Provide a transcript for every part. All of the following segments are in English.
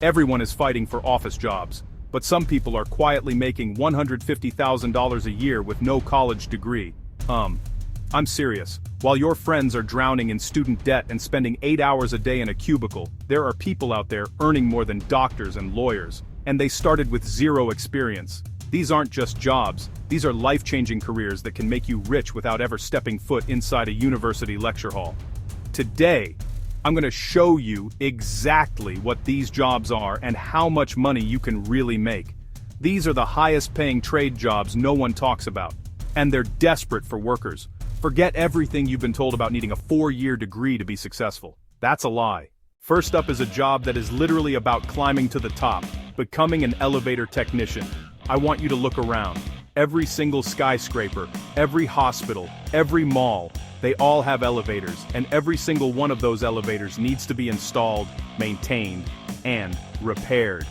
Everyone is fighting for office jobs, but some people are quietly making $150,000 a year with no college degree. I'm serious. While your friends are drowning in student debt and spending 8 hours a day in a cubicle, there are people out there earning more than doctors and lawyers, and they started with zero experience. These aren't just jobs, these are life-changing careers that can make you rich without ever stepping foot inside a university lecture hall. Today, I'm going to show you exactly what these jobs are and how much money you can really make. These are the highest-paying trade jobs no one talks about, and they're desperate for workers. Forget everything you've been told about needing a 4-year degree to be successful. That's a lie. First up is a job that is literally about climbing to the top, becoming an elevator technician. I want you to look around. Every single skyscraper, every hospital, every mall, they all have elevators, and every single one of those elevators needs to be installed, maintained, and repaired.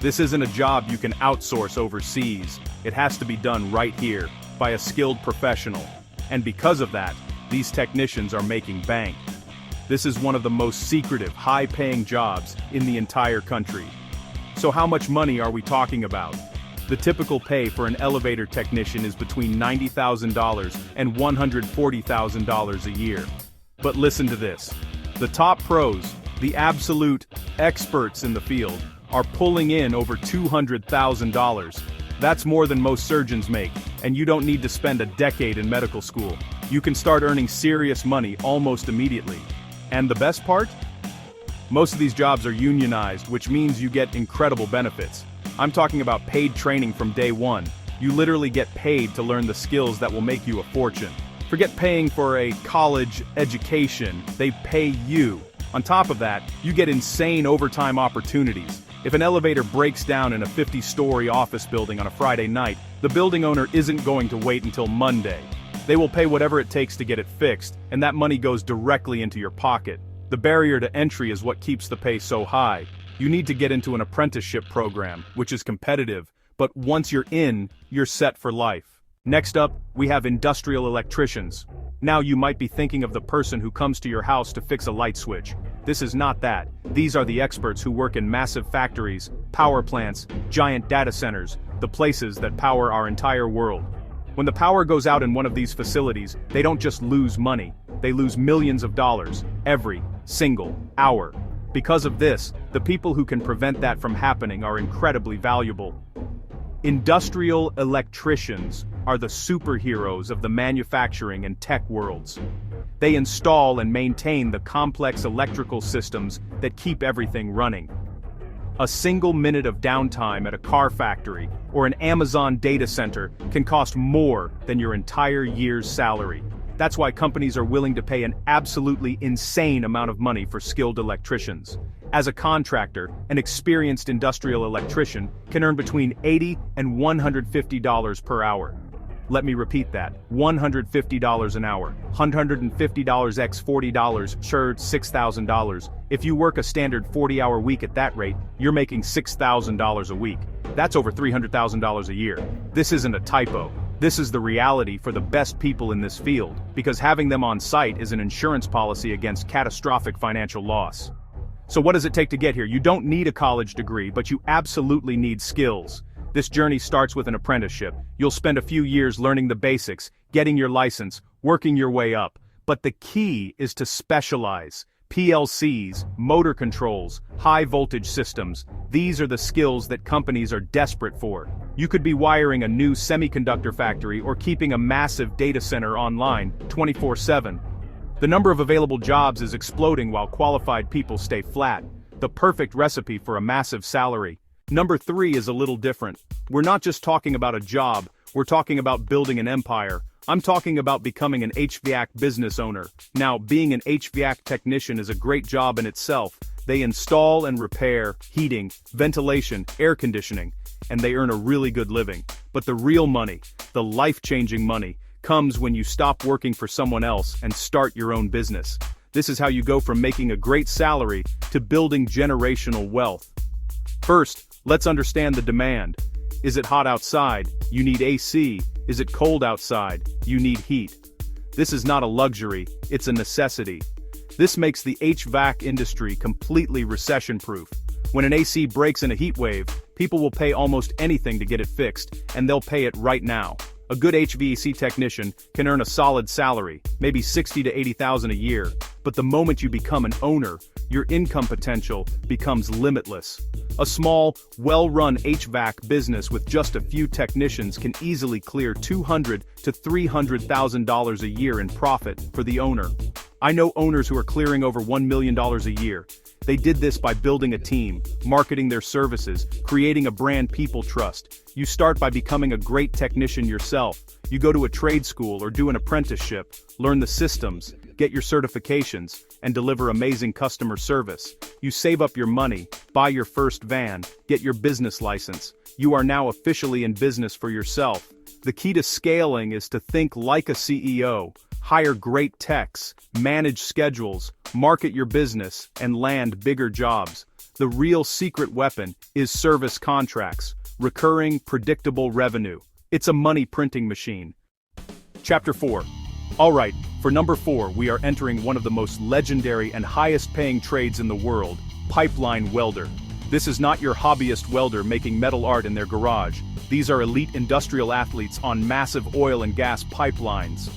This isn't a job you can outsource overseas. It has to be done right here, by a skilled professional. And because of that, these technicians are making bank. This is one of the most secretive, high-paying jobs in the entire country. So how much money are we talking about? The typical pay for an elevator technician is between $90,000 and $140,000 a year. But listen to this. The top pros, the absolute experts in the field, are pulling in over $200,000. That's more than most surgeons make, and you don't need to spend a decade in medical school. You can start earning serious money almost immediately. And the best part? Most of these jobs are unionized, which means you get incredible benefits. I'm talking about paid training from day one. You literally get paid to learn the skills that will make you a fortune. Forget paying for a college education, they pay you. On top of that, you get insane overtime opportunities. If an elevator breaks down in a 50-story office building on a Friday night, the building owner isn't going to wait until Monday. They will pay whatever it takes to get it fixed, and that money goes directly into your pocket. The barrier to entry is what keeps the pay so high. You need to get into an apprenticeship program, which is competitive, but once you're in, you're set for life. Next up, we have industrial electricians. Now you might be thinking of the person who comes to your house to fix a light switch. This is not that. These are the experts who work in massive factories, power plants, giant data centers, the places that power our entire world. When the power goes out in one of these facilities, they don't just lose money, they lose millions of dollars every single hour. Because of this, the people who can prevent that from happening are incredibly valuable. Industrial electricians are the superheroes of the manufacturing and tech worlds. They install and maintain the complex electrical systems that keep everything running. A single minute of downtime at a car factory or an Amazon data center can cost more than your entire year's salary. That's why companies are willing to pay an absolutely insane amount of money for skilled electricians. As a contractor, an experienced industrial electrician can earn between $80 and $150 per hour. Let me repeat that, $150 an hour. $150 x $40, sure, $6,000. If you work a standard 40-hour week at that rate, you're making $6,000 a week. That's over $300,000 a year. This isn't a typo. This is the reality for the best people in this field, because having them on site is an insurance policy against catastrophic financial loss. So what does it take to get here? You don't need a college degree, but you absolutely need skills. This journey starts with an apprenticeship. You'll spend a few years learning the basics, getting your license, working your way up. But the key is to specialize. PLCs, motor controls, high-voltage systems, these are the skills that companies are desperate for. You could be wiring a new semiconductor factory or keeping a massive data center online 24/7. The number of available jobs is exploding while qualified people stay flat. The perfect recipe for a massive salary. Number 3 is a little different. We're not just talking about a job, we're talking about building an empire. I'm talking about becoming an HVAC business owner. Now, being an HVAC technician is a great job in itself. They install and repair heating, ventilation, air conditioning, and they earn a really good living. But the real money, the life-changing money, comes when you stop working for someone else and start your own business. This is how you go from making a great salary to building generational wealth. First, let's understand the demand. Is it hot outside? You need AC. Is it cold outside? You need heat. This is not a luxury, it's a necessity. This makes the HVAC industry completely recession-proof. When an AC breaks in a heat wave, people will pay almost anything to get it fixed, and they'll pay it right now. A good HVAC technician can earn a solid salary, maybe 60 to 80,000 a year, but the moment you become an owner, your income potential becomes limitless. A small, well-run HVAC business with just a few technicians can easily clear $200,000 to $300,000 a year in profit for the owner. I know owners who are clearing over $1 million a year. They did this by building a team, marketing their services, creating a brand people trust. You start by becoming a great technician yourself. You go to a trade school or do an apprenticeship, learn the systems, get your certifications, and deliver amazing customer service. You save up your money, buy your first van, get your business license. You are now officially in business for yourself. The key to scaling is to think like a CEO. Hire great techs, manage schedules, market your business, and land bigger jobs. The real secret weapon is service contracts, recurring, predictable revenue. It's a money printing machine. Chapter 4. Alright, for number 4, we are entering one of the most legendary and highest paying trades in the world, pipeline welder. This is not your hobbyist welder making metal art in their garage. These are elite industrial athletes on massive oil and gas pipelines.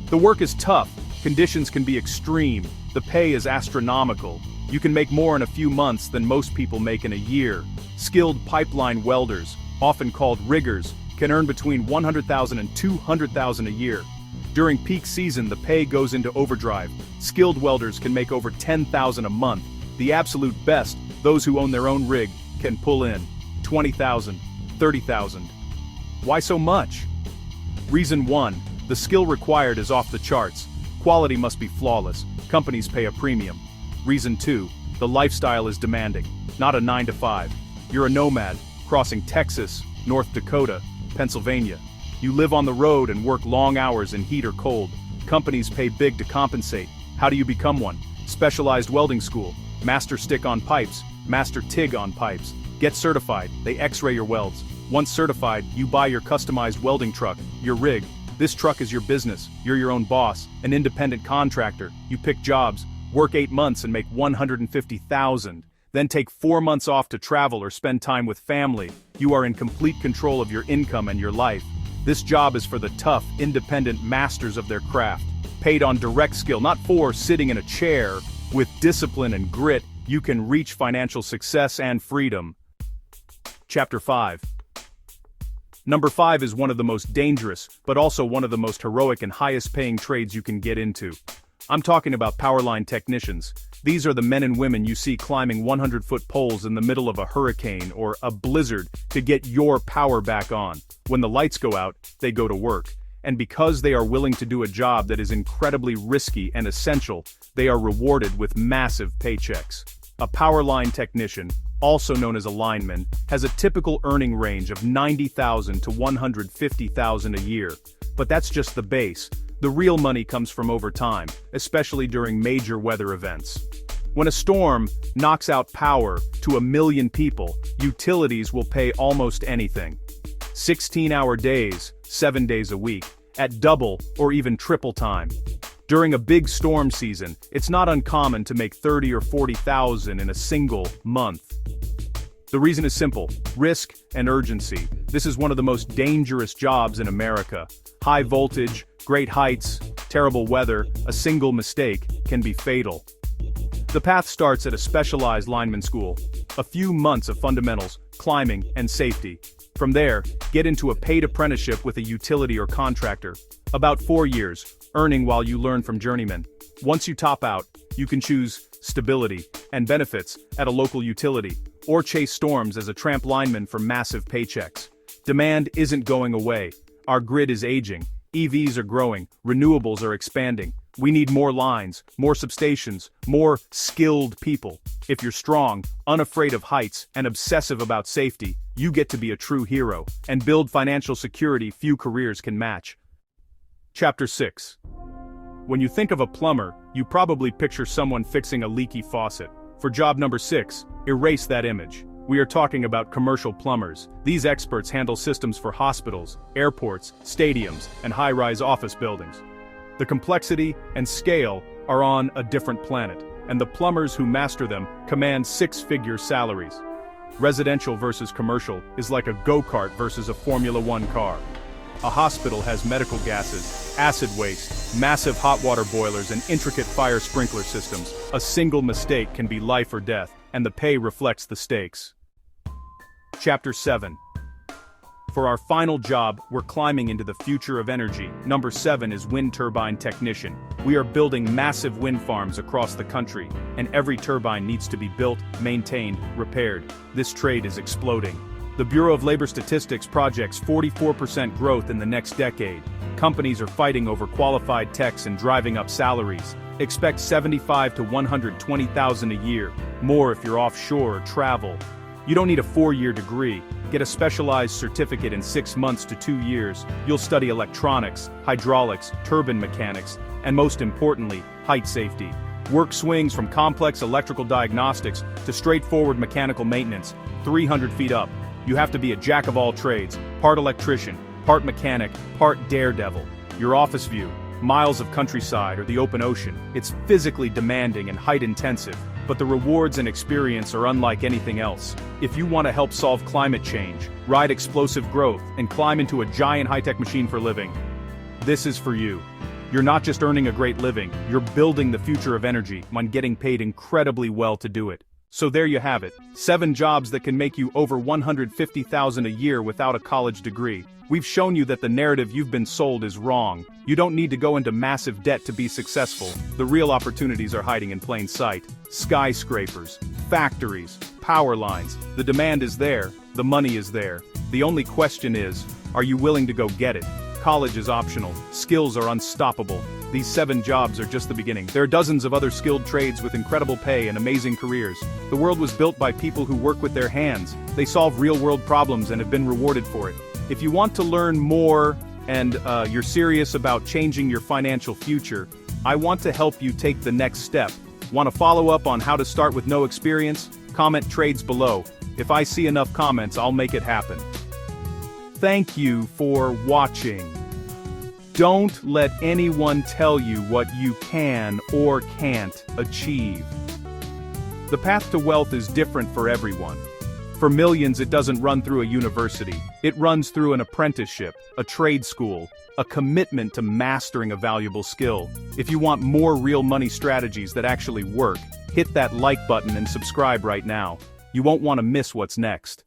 The work is tough, conditions can be extreme, the pay is astronomical. You can make more in a few months than most people make in a year. Skilled pipeline welders, often called riggers, can earn between $100,000 and $200,000 a year. During peak season, the pay goes into overdrive. Skilled welders can make over $10,000 a month. The absolute best, those who own their own rig, can pull in $20,000, $30,000. Why so much? Reason 1. The skill required is off the charts. Quality must be flawless. Companies pay a premium. Reason 2. The lifestyle is demanding. Not a 9 to 5. You're a nomad, crossing Texas, North Dakota, Pennsylvania. You live on the road and work long hours in heat or cold. Companies pay big to compensate. How do you become one? Specialized welding school. Master stick on pipes. Master TIG on pipes. Get certified. They x-ray your welds. Once certified, you buy your customized welding truck, your rig. This truck is your business. You're your own boss, an independent contractor. You pick jobs, work 8 months and make $150,000. Then take 4 months off to travel or spend time with family. You are in complete control of your income and your life. This job is for the tough, independent masters of their craft. Paid on direct skill, not for sitting in a chair. With discipline and grit, you can reach financial success and freedom. Chapter 5. Number 5 is one of the most dangerous, but also one of the most heroic and highest paying trades you can get into. I'm talking about powerline technicians. These are the men and women you see climbing 100-foot poles in the middle of a hurricane or a blizzard to get your power back on. When the lights go out, they go to work. And because they are willing to do a job that is incredibly risky and essential, they are rewarded with massive paychecks. A powerline technician, also known as a lineman, has a typical earning range of $90,000 to $150,000 a year. But that's just the base. The real money comes from overtime, especially during major weather events. When a storm knocks out power to 1 million people, utilities will pay almost anything. 16-hour days, 7 days a week, at double or even triple time. During a big storm season, it's not uncommon to make $30,000 or $40,000 in a single month. The reason is simple: risk and urgency. This is one of the most dangerous jobs in America. High voltage, great heights, terrible weather, a single mistake can be fatal. The path starts at a specialized lineman school. A few months of fundamentals, climbing, and safety. From there, get into a paid apprenticeship with a utility or contractor. About 4 years, earning while you learn from journeymen. Once you top out, you can choose stability and benefits at a local utility, or chase storms as a tramp lineman for massive paychecks. Demand isn't going away. Our grid is aging. EVs are growing. Renewables are expanding. We need more lines, more substations, more skilled people. If you're strong, unafraid of heights, and obsessive about safety, you get to be a true hero and build financial security few careers can match. Chapter 6. When you think of a plumber, you probably picture someone fixing a leaky faucet. For job number 6, erase that image. We are talking about commercial plumbers. These experts handle systems for hospitals, airports, stadiums, and high-rise office buildings. The complexity and scale are on a different planet, and the plumbers who master them command 6-figure salaries. Residential versus commercial is like a go-kart versus a Formula One car. A hospital has medical gases, acid waste, massive hot water boilers and intricate fire sprinkler systems. A single mistake can be life or death, and the pay reflects the stakes. Chapter 7. For our final job, we're climbing into the future of energy. Number 7 is wind turbine technician. We are building massive wind farms across the country, and every turbine needs to be built, maintained, repaired. This trade is exploding. The Bureau of Labor Statistics projects 44% growth in the next decade. Companies are fighting over qualified techs and driving up salaries. Expect 75 to 120,000 a year, more if you're offshore or travel. You don't need a 4-year degree. Get a specialized certificate in 6 months to 2 years. You'll study electronics, hydraulics, turbine mechanics, and most importantly, height safety. Work swings from complex electrical diagnostics to straightforward mechanical maintenance, 300 feet up. You have to be a jack of all trades, part electrician, part mechanic, part daredevil. Your office view, miles of countryside or the open ocean. It's physically demanding and height intensive, but the rewards and experience are unlike anything else. If you want to help solve climate change, ride explosive growth, and climb into a giant high-tech machine for living, this is for you. You're not just earning a great living, you're building the future of energy and getting paid incredibly well to do it. So there you have it, 7 jobs that can make you over $150,000 a year without a college degree. We've shown you that the narrative you've been sold is wrong. You don't need to go into massive debt to be successful. The real opportunities are hiding in plain sight. Skyscrapers, factories, power lines. The demand is there, the money is there. The only question is, are you willing to go get it? College is optional, skills are unstoppable. These 7 jobs are just the beginning. There are dozens of other skilled trades with incredible pay and amazing careers. The world was built by people who work with their hands. They solve real-world problems and have been rewarded for it. If you want to learn more and you're serious about changing your financial future, I want to help you take the next step. Want to follow up on how to start with no experience? Comment trades below. If I see enough comments, I'll make it happen. Thank you for watching. Don't let anyone tell you what you can or can't achieve. The path to wealth is different for everyone. For millions, it doesn't run through a university. It runs through an apprenticeship, a trade school, a commitment to mastering a valuable skill. If you want more real money strategies that actually work, hit that like button and subscribe right now. You won't want to miss what's next.